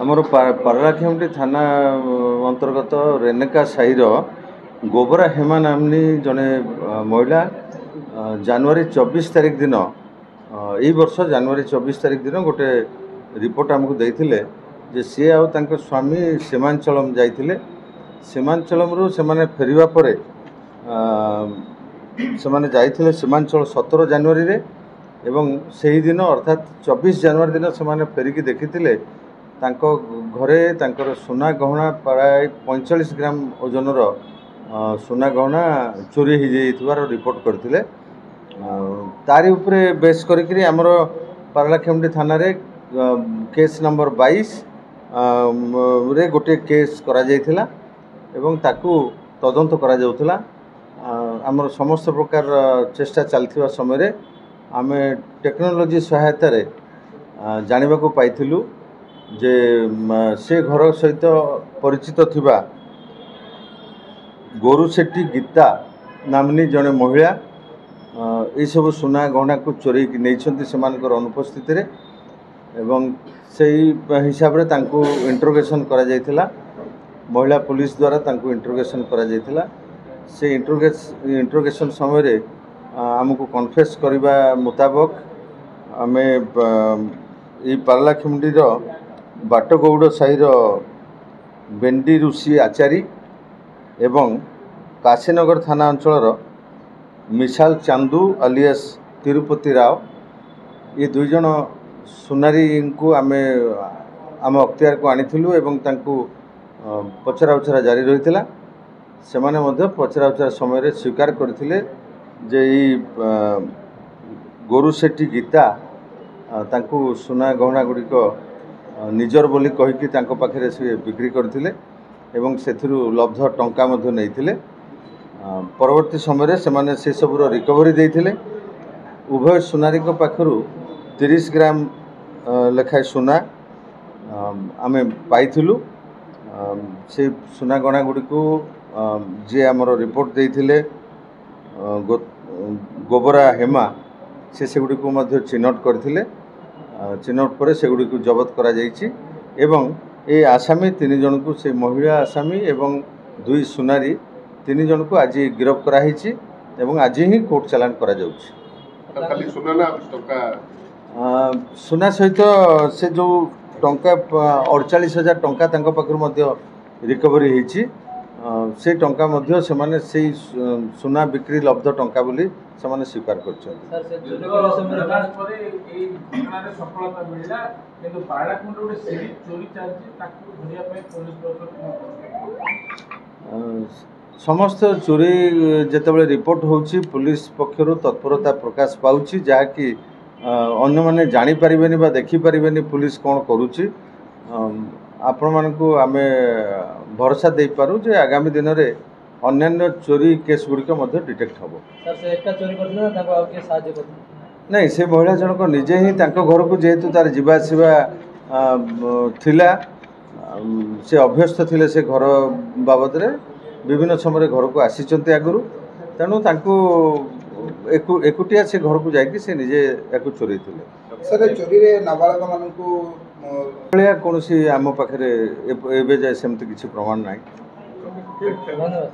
आमर पारलाखेमुंडी थाना अंतर्गत रेणुका साहिर गोबरा हेमा नामनी जड़े महिला जनवरी 24 तारीख दिन यही वर्ष जनवरी 24 तारीख दिन गोटे रिपोर्ट आमको देते जे सी आउ स्वामी सीमांचलम जाइए सीमांचलम से फेरिया पर से जाइए सीमांचल 17 जनवरी रे एवं सही दिन अर्थात 24 जनवरी दिन से फेरिकी देखी घरे तांकर सुना गहना प्राय 45 ग्राम ओजनर सुना गहना चोरी हो जाइथिबार रिपोर्ट करथिले। तारी उपरे बेस करिकरी हमर पारलाखेमुंडी थाना रे केस नंबर 22 रे गोटे केस करा जाइथिला एवं ताकू तदंत करा जाउथिला। हमर समस्त प्रकार चेष्टा चलथिबा समय रे आमे टेक्नोलोजी सहायता रे जानिबा को पाइथिलु जे से घर सहित परिचित थिबा गोरुसेट्टी गीता नामनी जड़े महिला ये सब सुना गहना को चोरी नहीं अनुपस्थित रे एवं से हिसाब रे तांको इंट्रोगेशन करा जाइथिला। महिला पुलिस द्वारा तांको इंट्रोगेशन करा जाइथिला। से इंट्रोगेशन समय रे आमको कन्फेस करबा मुताबक आमे ये पारलाखेमुंडी बाटगौड़ साहिर बेंडी ऋषि आचारी एवं काशीनगर थाना अंचल मिसाल चांदू आलियास तिरुपति राव ये दुई जन सुनारी को आमे आम अख्तियार को आनिथिलु एवं तांको पचरा उचरा जारी रही से पचरा उचरा समय स्वीकार करथिले जे गोरुसेट्टी गीता तांको सुना गहना गुड़िक निजर बोली कहीकि तांको पाखरे से बिक्री करथिले एवं सेथिरु लब्ध टंका मध्य नैथिले। परवर्ती समय से माने से सबुर रिकवरी देथिले। उभय सुनारी को पाखरु 30 ग्राम लेखाय सुना आमे पाइथिलु। से सुना गहना गुड़िक जे आमर रिपोर्ट देथिले गोबरा हेमा से गुड़ी को मध्य चिन्हट करथिले। चिन्हट पर से गुड़ी को जबत करा जाइछि एवं ए आसामी 3 जन को से महिला आसामी एवं 2 सुनारी 3 जन को आज गिरफ्त कराही एवं आज ही कोर्ट चालान करा जाउछि। खाली सुना ना टंका सुना सहित से जो टंका 48,000 टंका तांको पाखरु मध्य रिकवरी होइछि से टंका मध्य से माने से सुना बिक्री लब्ध टंका बोली से माने स्वीकार करछन। सर से चोरी करे समय पर ए घटना रे सफलता मिलिला किंतु पारलाखेमुंडी गोटे सीरीज चोरी चालछि ताकू धरिया पे पुलिस प्रशासन समस्त चोरी जेतेबेले रिपोर्ट होछि पुलिस पक्षरु तत्परता प्रकाश पाउछि जहाँकि अन्य माने जानि परिबेनी बा देखि परिबेनी पुलिस कोन करूछि। आपण मानकु आमे भरोसा दे पारु जे आगामी दिन रे अन्य चोरी केस गुड़िक डिटेक्ट हम। सर से एका चोरी करथिना ताको आ के साहाय्य करथिना नहीं से महिला जनक निजे ही तांको घर को जेहेतु तार जीवा आसिबा थिला से अभ्यस्त थिले से घर बाबद रे विभिन्न समय घर को आसीचंती आगुरु तेणु तांको एकुटिया से घर को जाकि से निजे एको चोरी थिले। सर चोरी रे नाबालक मानकु कौन आम पाखे एवं जाए सेमती किसी प्रमाण ना। धन्यवाद।